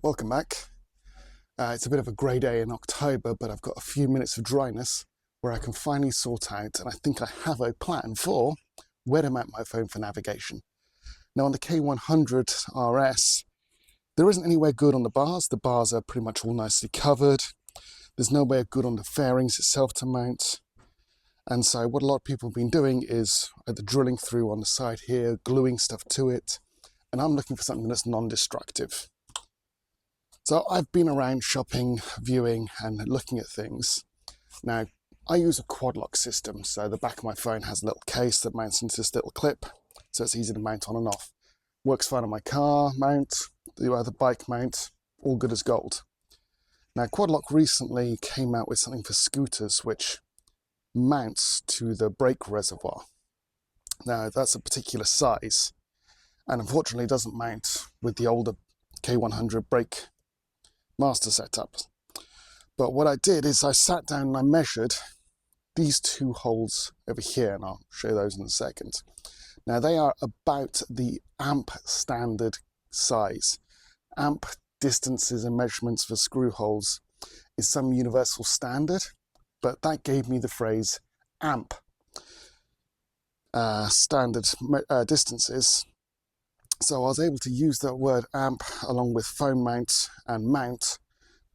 Welcome back. It's a bit of a grey day in October, but I've got a few minutes of dryness where I can finally sort out, and I think I have a plan for where to mount my phone for navigation. Now on the K100RS, there isn't anywhere good on the bars. The bars are pretty much all nicely covered. There's nowhere good on the fairings itself to mount. And so what a lot of people have been doing is either drilling through on the side here, gluing stuff to it, and I'm looking for something that's non-destructive. So I've been around shopping, viewing, and looking at things. Now, I use a QuadLock system, so the back of my phone has a little case that mounts into this little clip, so it's easy to mount on and off. Works fine on my car mount, the other bike mount, all good as gold. Now, QuadLock recently came out with something for scooters which mounts to the brake reservoir. Now, that's a particular size, and unfortunately doesn't mount with the older K100 brake master setup. But what I did is I sat down and I measured these two holes over here, and I'll show those in a second. Now they are about the amp standard size. Amp distances and measurements for screw holes is some universal standard, but that gave me the phrase amp standard distances. So I was able to use that word amp along with phone mount and mount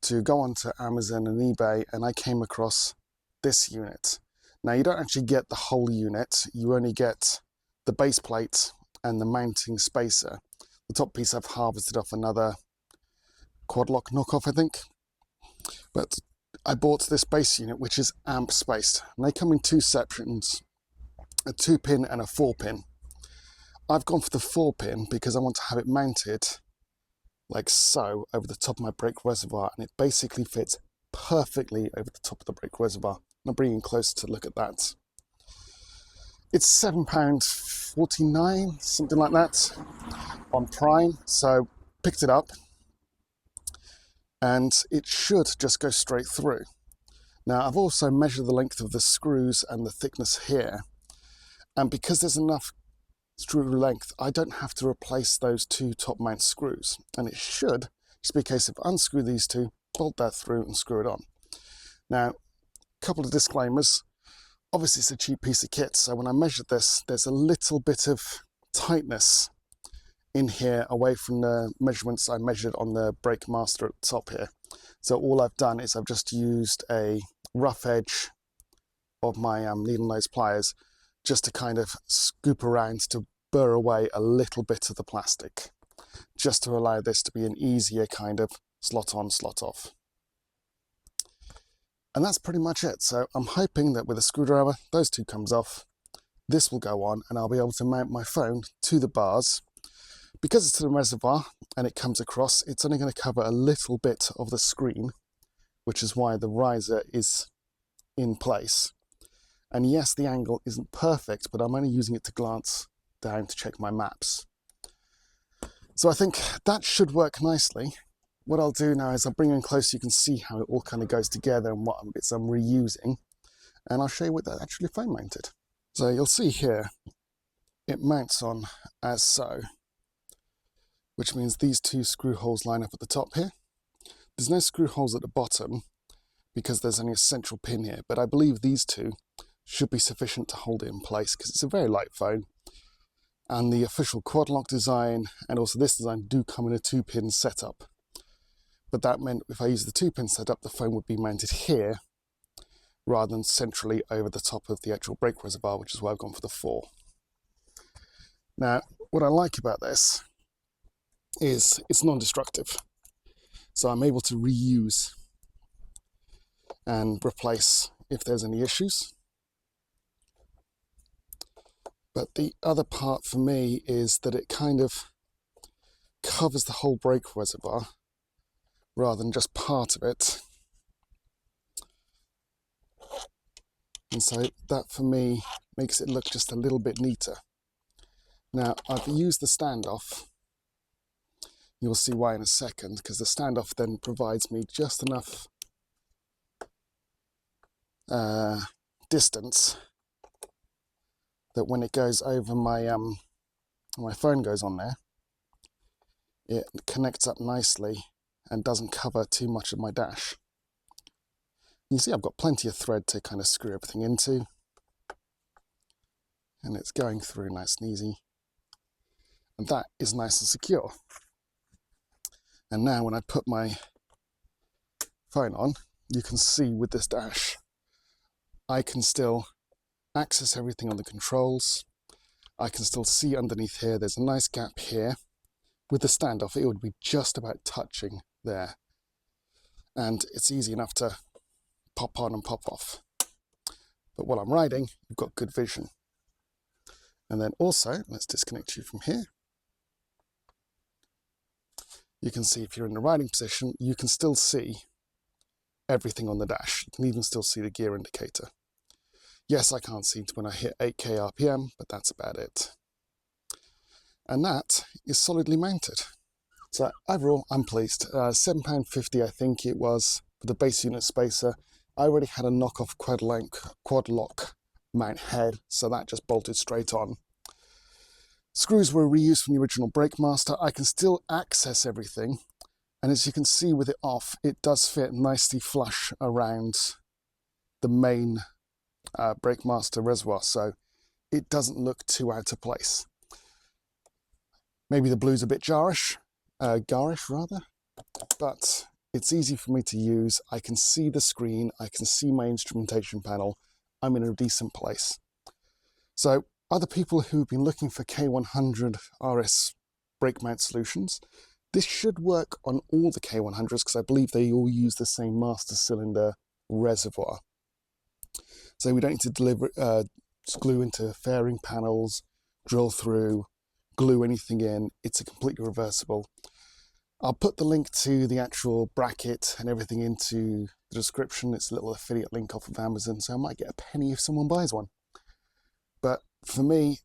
to go onto Amazon and eBay, and I came across this unit. Now you don't actually get the whole unit, you only get the base plate and the mounting spacer. The top piece I've harvested off another QuadLock knockoff, I think. But I bought this base unit which is amp spaced, and they come in two sections, a 2-pin and a 4-pin. I've gone for the 4-pin because I want to have it mounted like so over the top of my brake reservoir, and it basically fits perfectly over the top of the brake reservoir. I'm bringing closer to look at that. It's £7.49, something like that, on Prime, so picked it up and it should just go straight through. Now I've also measured the length of the screws and the thickness here, and because there's enough screw length, I don't have to replace those two top mount screws, and it should just be a case of unscrew these two, bolt that through and screw it on. Now, a couple of disclaimers. Obviously it's a cheap piece of kit, so when I measured this, there's a little bit of tightness in here away from the measurements I measured on the brake master at the top here. So all I've done is I've just used a rough edge of my needle nose pliers just to kind of scoop around to burr away a little bit of the plastic, just to allow this to be an easier kind of slot on, slot off. And that's pretty much it. So I'm hoping that with a screwdriver, those two comes off, this will go on, and I'll be able to mount my phone to the bars. Because it's to the reservoir and it comes across, it's only going to cover a little bit of the screen, which is why the riser is in place. And yes, the angle isn't perfect, but I'm only using it to glance down to check my maps. So I think that should work nicely. What I'll do now is I'll bring in close so you can see how it all kind of goes together and what bits I'm reusing. And I'll show you what that actually phone mounted. So you'll see here, it mounts on as so, which means these two screw holes line up at the top here. There's no screw holes at the bottom because there's only a central pin here, but I believe these two should be sufficient to hold it in place because it's a very light phone, and the official QuadLock design and also this design do come in a 2-pin setup. But that meant if I use the 2-pin setup, the phone would be mounted here rather than centrally over the top of the actual brake reservoir, which is why I've gone for the 4. Now, what I like about this is it's non-destructive, so I'm able to reuse and replace if there's any issues. But the other part for me is that it kind of covers the whole brake reservoir rather than just part of it. And so that for me makes it look just a little bit neater. Now I've used the standoff. You'll see why in a second, because the standoff then provides me just enough distance that when it goes over my phone goes on there, it connects up nicely and doesn't cover too much of my dash. You see I've got plenty of thread to kind of screw everything into, and it's going through nice and easy, and that is nice and secure. And now when I put my phone on, you can see with this dash I can still access everything on the controls. I can still see underneath here, there's a nice gap here. With the standoff, it would be just about touching there. And it's easy enough to pop on and pop off. But while I'm riding, you've got good vision. And then also, let's disconnect you from here. You can see if you're in the riding position, you can still see everything on the dash. You can even still see the gear indicator. Yes, I can't see when I hit 8k RPM, but that's about it. And that is solidly mounted. So overall, I'm pleased. £7.50 I think it was for the base unit spacer. I already had a knockoff QuadLock mount head, so that just bolted straight on. Screws were reused from the original Breakmaster. I can still access everything, and as you can see with it off, it does fit nicely flush around the main Breakmaster reservoir, so it doesn't look too out of place. Maybe the blue's a bit garish rather, but it's easy for me to use. I can see the screen, I can see my instrumentation panel. I'm in a decent place. So other people who've been looking for K100RS brake mount solutions, this should work on all the K100s because I believe they all use the same master cylinder reservoir. So we don't need to glue into fairing panels, drill through, glue anything in. It's a completely reversible. I'll put the link to the actual bracket and everything into the description. It's a little affiliate link off of Amazon, so I might get a penny if someone buys one. But for me,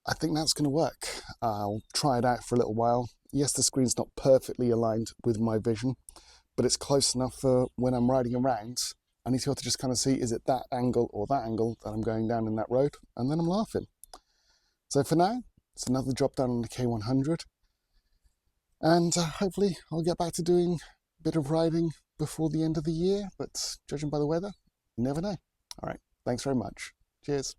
I think that's going to work. I'll try it out for a little while. Yes, the screen's not perfectly aligned with my vision, but it's close enough for when I'm riding around. I need to be able to just kind of see, is it that angle or that angle that I'm going down in that road? And then I'm laughing. So for now, it's another job done on the K100. And hopefully I'll get back to doing a bit of riding before the end of the year. But judging by the weather, you never know. All right, thanks very much. Cheers.